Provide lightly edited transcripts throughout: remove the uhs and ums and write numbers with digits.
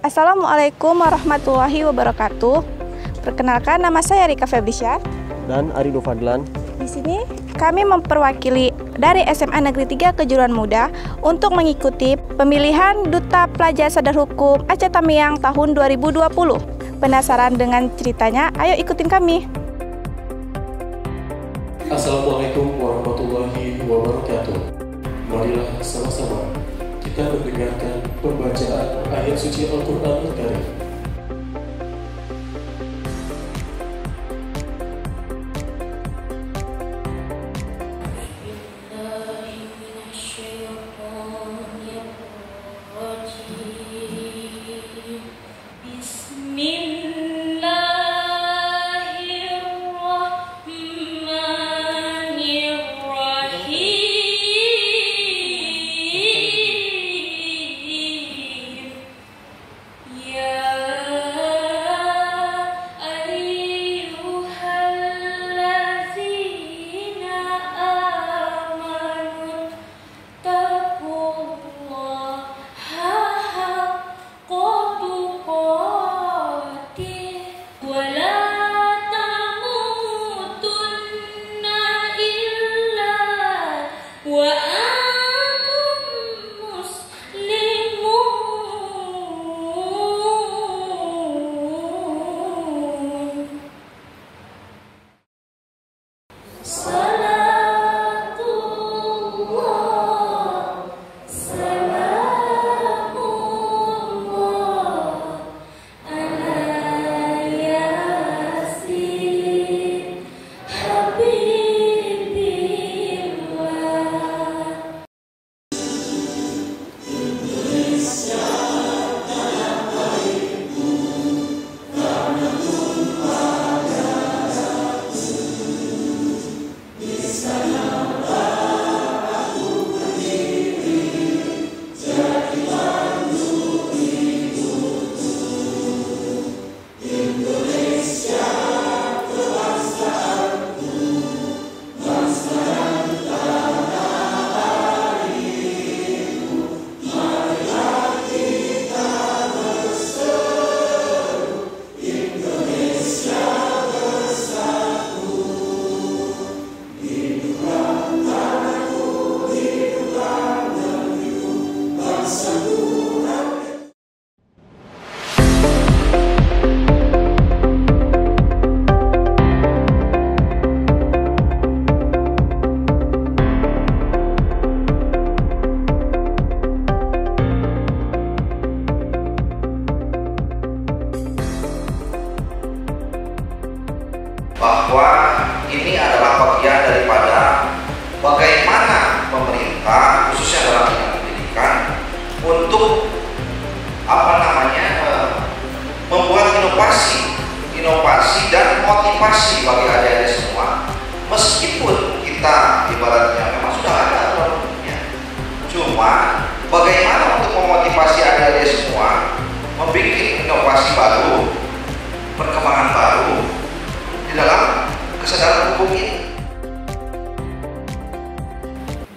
Assalamualaikum warahmatullahi wabarakatuh. Perkenalkan, nama saya Rika Febrisyah dan Arino Fadlan. Di sini kami memperwakili dari SMA Negeri 3 Kejuruan Muda untuk mengikuti pemilihan Duta Pelajar Sadar Hukum Aceh Tamiang tahun 2020. Penasaran dengan ceritanya? Ayo ikutin kami. Assalamualaikum warahmatullahi wabarakatuh. Marilah sama-sama kita mendengarkan pembacaan ayat suci Al-Quran Al-Karim. Bahwa ini adalah bagian daripada bagaimana pemerintah khususnya dalam bidang pendidikan untuk membuat inovasi dan motivasi bagi adik-adik semua. Meskipun kita ibaratnya memang sudah ada aturan-aturannya, cuma bagaimana untuk memotivasi adik-adik semua membuat inovasi baru, perkembangan baru dalam kesadaran hukum ini.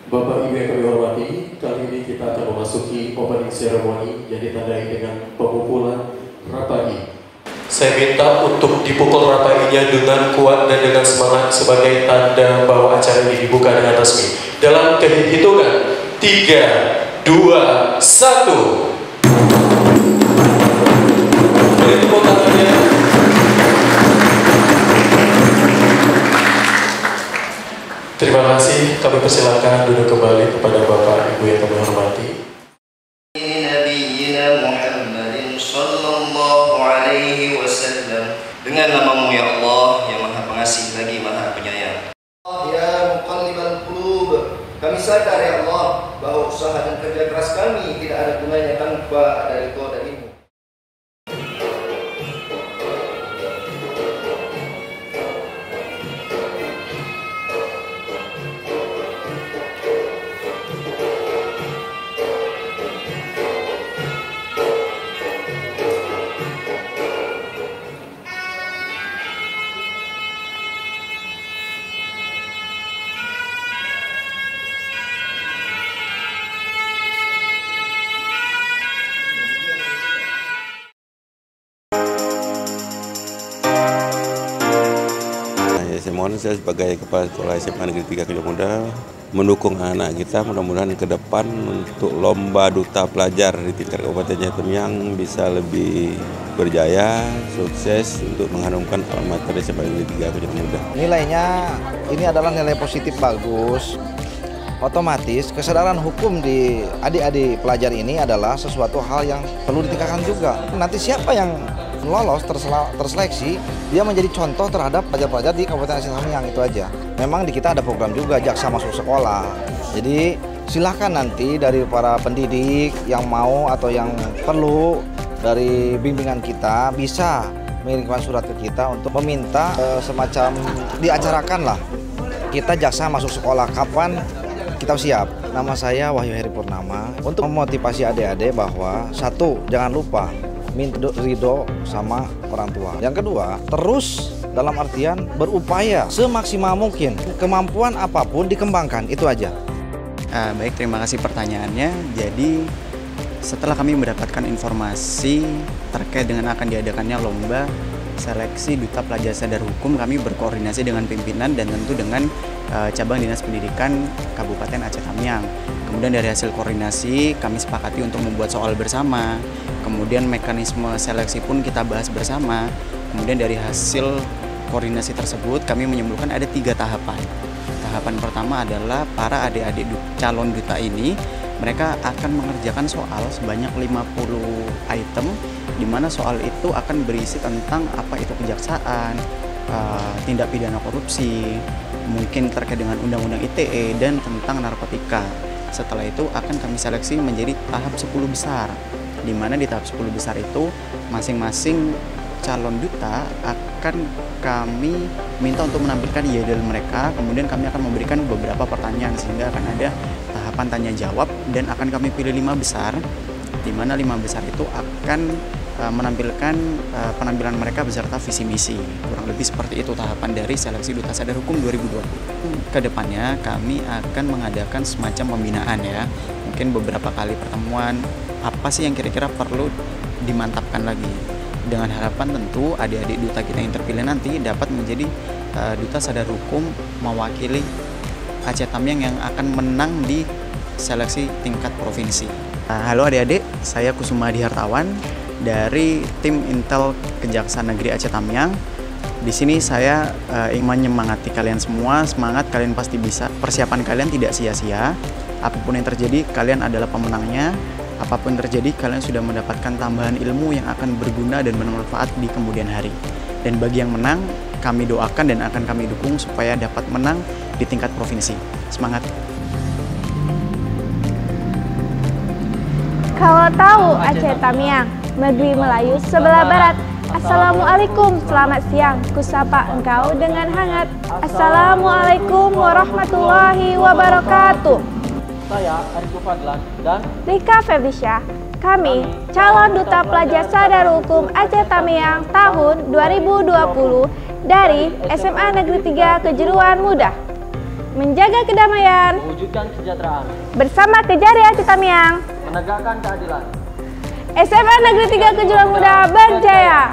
Bapak Ibu yang kami hormati, kali ini kita akan memasuki opening ceremony yang ditandai dengan pemukulan rapagi. Saya minta untuk dipukul rapaginya dengan kuat dan dengan semangat sebagai tanda bahwa acara ini dibuka dengan resmi. Dalam hitungan 3, 2, 1. Beri tepuk tangannya. Terima kasih, kami persilakan duduk kembali kepada Bapak Ibu yang kami hormati. Dengan namamu ya Allah yang maha pengasih lagi maha penyayang. Ya muqallibal qulub, kami sadar ya Allah bahwa usaha dan kerja keras kami tidak ada gunanya tanpa ada ridho darimu. saya sebagai Kepala Sekolah SMA Negeri 3 Kejurwan Muda mendukung anak kita mudah-mudahan ke depan untuk lomba duta pelajar di tingkat Kabupaten Jaya Tamiang bisa lebih berjaya, sukses untuk mengharumkan alma mater SMA Negeri 3 Kejurwan Muda. Nilainya ini adalah nilai positif bagus. Otomatis kesadaran hukum di adik-adik pelajar ini adalah sesuatu hal yang perlu ditingkatkan juga. Nanti siapa yang lolos terseleksi, dia menjadi contoh terhadap pelajar-pelajar di Kabupaten Aceh Tamiang, itu aja. Memang di kita ada program juga jaksa masuk sekolah. Jadi silahkan nanti dari para pendidik yang mau atau yang perlu dari bimbingan kita bisa mengirimkan surat ke kita untuk meminta semacam diacarakan lah kita jaksa masuk sekolah kapan kita siap. Nama saya Wahyu Heri Purnama untuk memotivasi adik-adik bahwa satu, jangan lupa minta ridho sama orang tua. Yang kedua, terus dalam artian berupaya semaksimal mungkin, kemampuan apapun dikembangkan, itu aja. Baik, terima kasih pertanyaannya. Jadi setelah kami mendapatkan informasi terkait dengan akan diadakannya lomba seleksi Duta Pelajar Sadar Hukum, kami berkoordinasi dengan pimpinan dan tentu dengan cabang Dinas Pendidikan Kabupaten Aceh Tamiang. Kemudian dari hasil koordinasi kami sepakati untuk membuat soal bersama. Kemudian mekanisme seleksi pun kita bahas bersama. Kemudian dari hasil koordinasi tersebut kami menyimpulkan ada 3 tahapan. Tahapan pertama adalah para adik-adik calon duta ini mereka akan mengerjakan soal sebanyak 50 item, di mana soal itu akan berisi tentang apa itu kejaksaan, tindak pidana korupsi, mungkin terkait dengan Undang-Undang ITE dan tentang narkotika. Setelah itu akan kami seleksi menjadi tahap 10 besar, di mana di tahap 10 besar itu masing-masing calon duta akan kami minta untuk menampilkan iyadil mereka. Kemudian kami akan memberikan beberapa pertanyaan sehingga akan ada tahapan tanya jawab dan akan kami pilih 5 besar, di mana 5 besar itu akan menampilkan penampilan mereka beserta visi misi. Kurang lebih seperti itu tahapan dari seleksi Duta Sadar Hukum 2020. Kedepannya kami akan mengadakan semacam pembinaan ya, mungkin beberapa kali pertemuan, apa sih yang kira-kira perlu dimantapkan lagi, dengan harapan tentu adik-adik duta kita yang terpilih nanti dapat menjadi Duta Sadar Hukum mewakili Aceh Tamiang yang akan menang di seleksi tingkat provinsi. Halo adik-adik, saya Kusuma Adi Hartawan dari tim Intel Kejaksaan Negeri Aceh Tamiang. Di sini saya ingin menyemangati kalian semua, semangat, kalian pasti bisa. Persiapan kalian tidak sia-sia. Apapun yang terjadi, kalian adalah pemenangnya. Apapun yang terjadi, kalian sudah mendapatkan tambahan ilmu yang akan berguna dan bermanfaat di kemudian hari. Dan bagi yang menang, kami doakan dan akan kami dukung supaya dapat menang di tingkat provinsi. Semangat! Kalau tahu Aceh Tamiang, negeri Melayu sebelah barat. Assalamualaikum, selamat siang. Kusapa engkau dengan hangat. Assalamualaikum warahmatullahi wabarakatuh. Saya Arifin Fadlan dan Rika Febrisya. Kami calon Duta Pelajar Sadar Hukum Aceh Tamiang tahun 2020 dari SMA Negeri 3 Kejuruan Muda. Menjaga kedamaian, mewujudkan kesejahteraan, bersama Kejari Aceh Tamiang, menegakkan keadilan. SMA Negeri 3 Kejuruan Muda berjaya.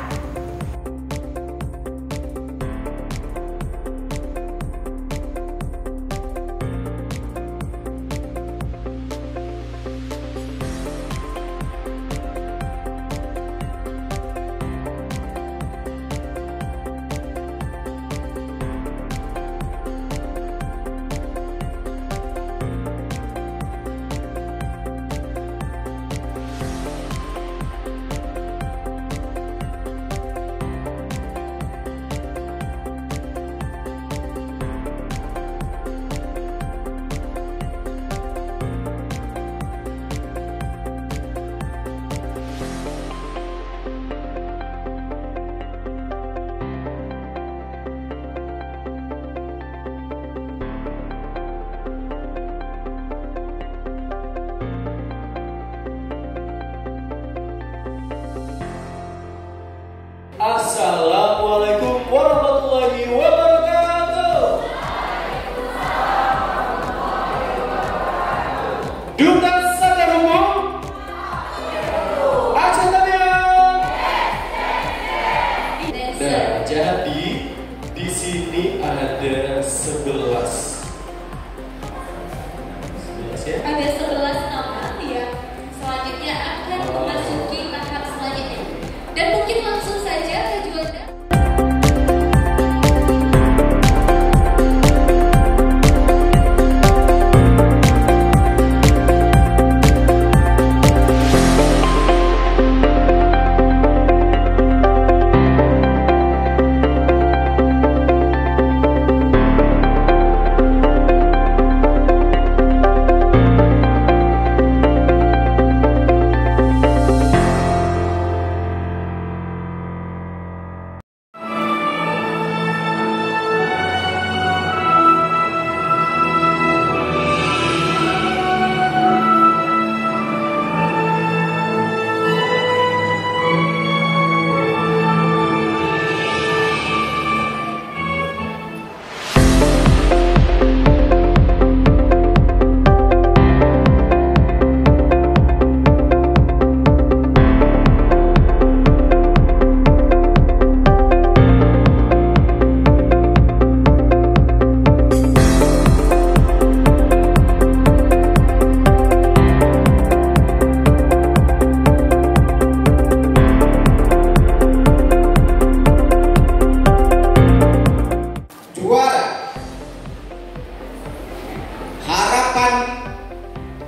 Harapan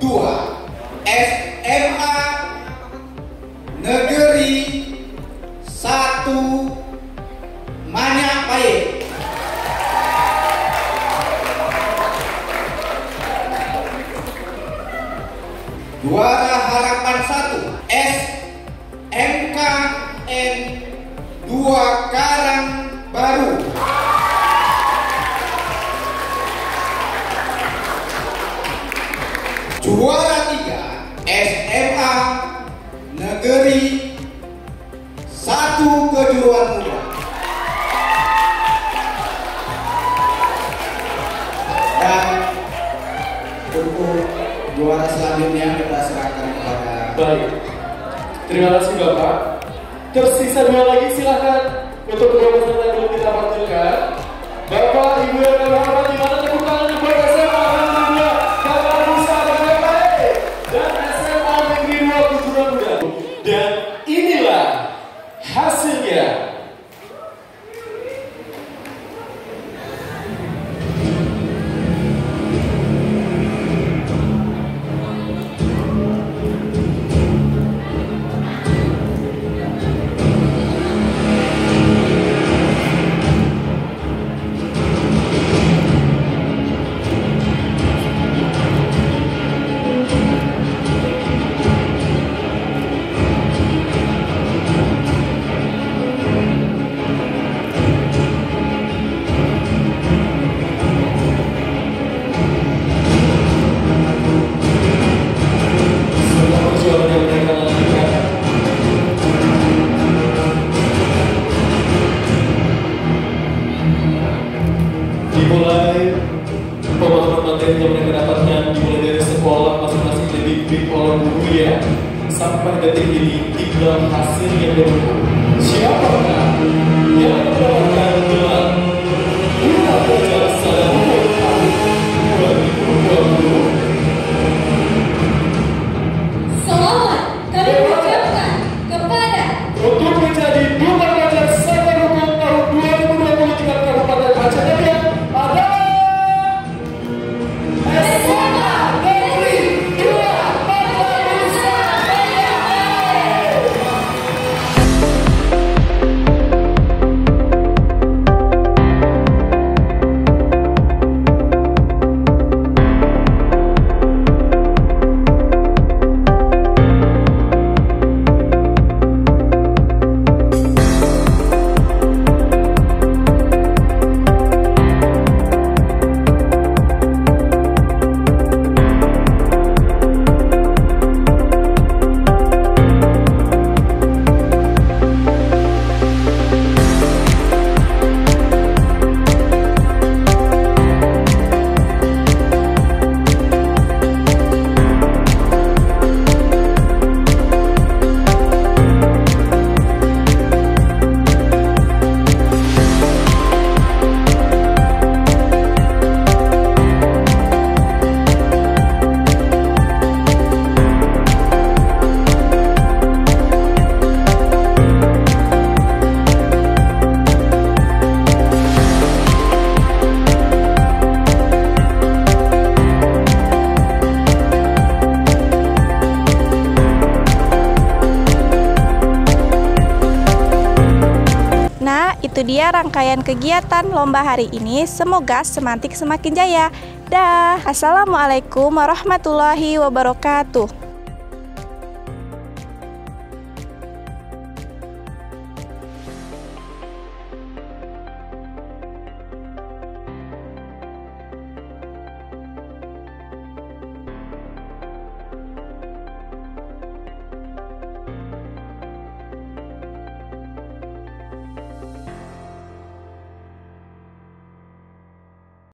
2 SMA Negeri 1 Manyapahit. Juara Harapan 1 SMKN 2 Karangbaru. Juara 3 SMA Negeri 1 Kejuruan Muda. Dan untuk juara selanjutnya kita serahkan kepada. Baik, terima kasih Bapak. Tersisa 2 lagi, silahkan untuk kedua peserta dulu kita panggilkan. Bapak, Ibu yang kami hormati, mana tepuk tangan buat SMA Negeri 2 Kaparusa Manyapahit dan SMA Negeri 2 Kejuruan Muda. Dan inilah hasilnya. Dimulai pemahaman materi yang mereka dapatkan dimulai dari sekolah masing-masing dibimbing oleh guru ya, sampai detik ini tinggal hasil yang dibentuk. Siapakah yang mendapatkan gelar Duta Pelajar Sadar Hukum tahun 2020? Selamat kami ucapkan kepada untuk menjadi Duta Pelajar Sadar Hukum tahun 2020 tingkat Kabupaten Aceh Tamiang adalah SMA Negeri 2 Kaparusa Manyapahit. Itu dia rangkaian kegiatan lomba hari ini. Semoga semantik semakin jaya. Dah. Assalamualaikum warahmatullahi wabarakatuh.